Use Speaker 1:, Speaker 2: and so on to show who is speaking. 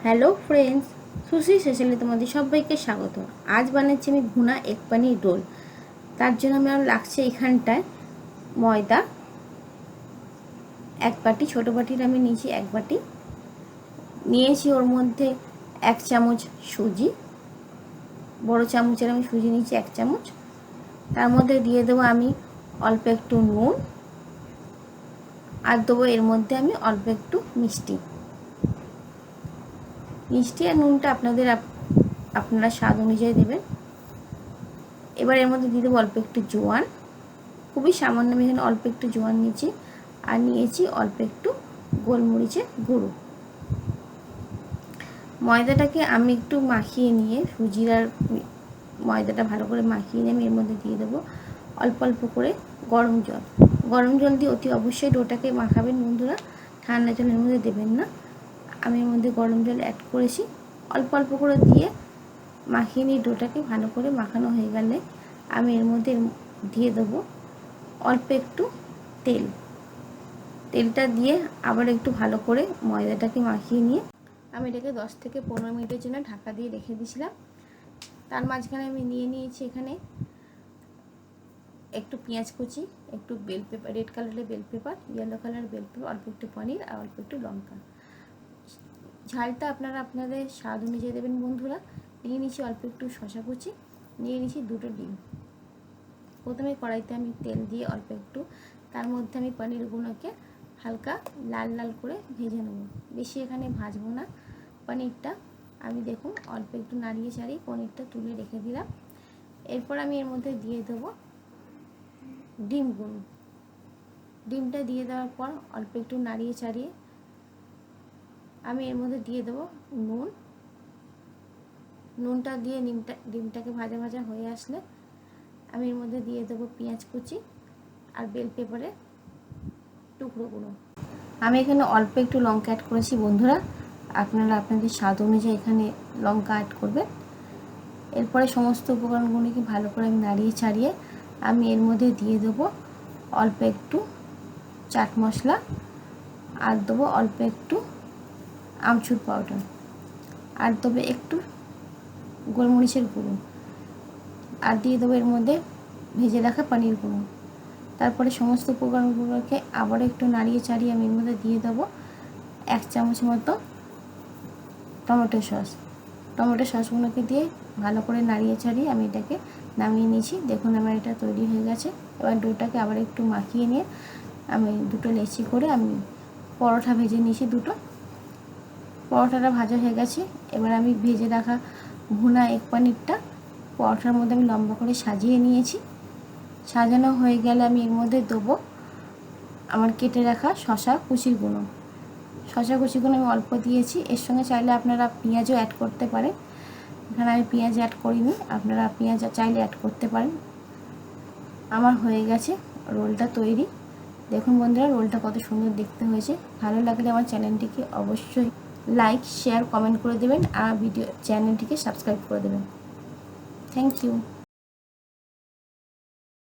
Speaker 1: Hello friends, sushi স্পেশালে তোমাদের সবাইকে স্বাগত। আজ বানাচ্ছি আমি ভুনা এগ পানির রোল। তার জন্য আমার লাগছে এখানটায় ময়দা এক বাটি, ছোটো বাটির আমি নিয়েছি এক বাটি, নিয়েছি ওর মধ্যে 1 চামচ সুজি, বড় চামচের আমি সুজি নিয়েছি 1 চামচ। তার মধ্যে দিয়ে দেবো আমি অল্প একটু নুন, আর দেবো এর মধ্যে আমি অল্প একটু মিষ্টি আর নুনটা আপনারা স্বাদ অনুযায়ী দেবেন। এবার এর মধ্যে দিয়ে দেবো অল্প একটু জোয়ান, খুবই সামান্য, আমি এখানে অল্প একটু জোয়ান নিয়েছি, আর নিয়েছি অল্প একটু গোলমরিচের গুঁড়ো। ময়দাটাকে আমি একটু মাখিয়ে নিয়ে, সুজির আর ময়দাটা ভালো করে মাখিয়ে নিয়ে আমি এর মধ্যে দিয়ে দেবো অল্প অল্প করে গরম জল। গরম জল দিয়ে অতি অবশ্যই ডোটাকে মাখাবেন বন্ধুরা, ঠান্ডা জল এর মধ্যে দেবেন না। আমি এর মধ্যে গরম জল অ্যাড করেছি, অল্প অল্প করে দিয়ে মাখিয়ে নিয়ে ডোটাকে ভালো করে মাখানো হয়ে গেলে আমি এর মধ্যে দিয়ে দেবো অল্প একটু তেলটা দিয়ে আবার একটু ভালো করে ময়দাটাকে মাখিয়ে নিয়ে আমি এটাকে 10 থেকে 15 মিনিটের জন্য ঢাকা দিয়ে রেখে দিয়েছিলাম। তার মাঝখানে আমি নিয়েছি এখানে একটু পেঁয়াজ কুচি, একটু বেল পেপার, রেড কালারের বেল পেপার, ইয়েলো কালারের বেল পেপার, অল্প একটু পনির আর অল্প একটু লঙ্কা। ঝালটা আপনারা আপনাদের স্বাদ অনুযায়ী দেবেন বন্ধুরা। নিয়ে নিচ্ছি অল্প একটু শসা কুচি, নিয়ে নিচ্ছি 2টো ডিম। প্রথমে কড়াইতে আমি তেল দিয়ে অল্প একটু, তার মধ্যে আমি পনিরগুলোকে হালকা লাল লাল করে ভেজে নেব, বেশি এখানে ভাজবো না পনিরটা। আমি দেখুন অল্প একটু নাড়িয়ে চাড়িয়ে পনিরটা তুলে রেখে দিলাম। এরপর আমি এর মধ্যে দিয়ে দেবো ডিমগুলো। ডিমটা দিয়ে দেওয়ার পর অল্প একটু নাড়িয়ে চাড়িয়ে আমি এর মধ্যে দিয়ে দেবো নুনটা দিয়ে ডিমটাকে ভাজা ভাজা হয়ে আসলে আমি এর মধ্যে দিয়ে দেবো পেঁয়াজ কুচি আর বেল পেপারের টুকরোগুলো। আমি এখানে অল্প একটু লঙ্কা অ্যাড করেছি বন্ধুরা, আপনারা আপনাদের স্বাদ অনুযায়ী এখানে লঙ্কা অ্যাড করবেন। এরপরে সমস্ত উপকরণগুলিকে ভালো করে আমি নাড়িয়ে ছাড়িয়ে আমি এর মধ্যে দিয়ে দেবো অল্প একটু চাট মশলা, আর দেবো অল্প একটু আমচুর পাউডার, আর দেবো একটু গোলমরিচের গুঁড়ো, আর দিয়ে দেবো এর মধ্যে ভেজে রাখা পনিরগুলো। তারপরে সমস্ত উপকরণগুলোকে আবার একটু নাড়িয়ে চাড়িয়ে আমি এর মধ্যে দিয়ে দেবো 1 চামচ মতো টমেটো সসগুলোকে দিয়ে ভালো করে নাড়িয়ে ছাড়িয়ে আমি এটাকে নামিয়ে নিয়েছি। দেখুন আমার এটা তৈরি হয়ে গেছে। এবার ডোটাকে আবার একটু মাখিয়ে নিয়ে আমি 2টো লেচি করে আমি পরোটা ভেজে নিয়েছি 2টো। পরোটাটা ভাজা হয়ে গেছে। এবার আমি ভেজে রাখা ভুনা এগ পানিরটা পরোটার মধ্যে আমি লম্বা করে সাজিয়ে নিয়েছি। সাজানো হয়ে গেলে আমি এর মধ্যে দেবো আমার কেটে রাখা শসা কুচিগুলো আমি অল্প দিয়েছি। এর সঙ্গে চাইলে আপনারা পেঁয়াজও অ্যাড করতে পারেন, এখানে আমি পেঁয়াজ অ্যাড করিনি, আপনারা পেঁয়াজ চাইলে অ্যাড করতে পারেন। আমার হয়ে গেছে রোলটা তৈরি। দেখুন বন্ধুরা রোলটা কত সুন্দর দেখতে হয়েছে। ভালো লাগলে আমার চ্যানেলটিকে অবশ্যই লাইক, শেয়ার, কমেন্ট করে দেবেন, আর চ্যানেলটিকে সাবস্ক্রাইব করে দেবেন। Thank you.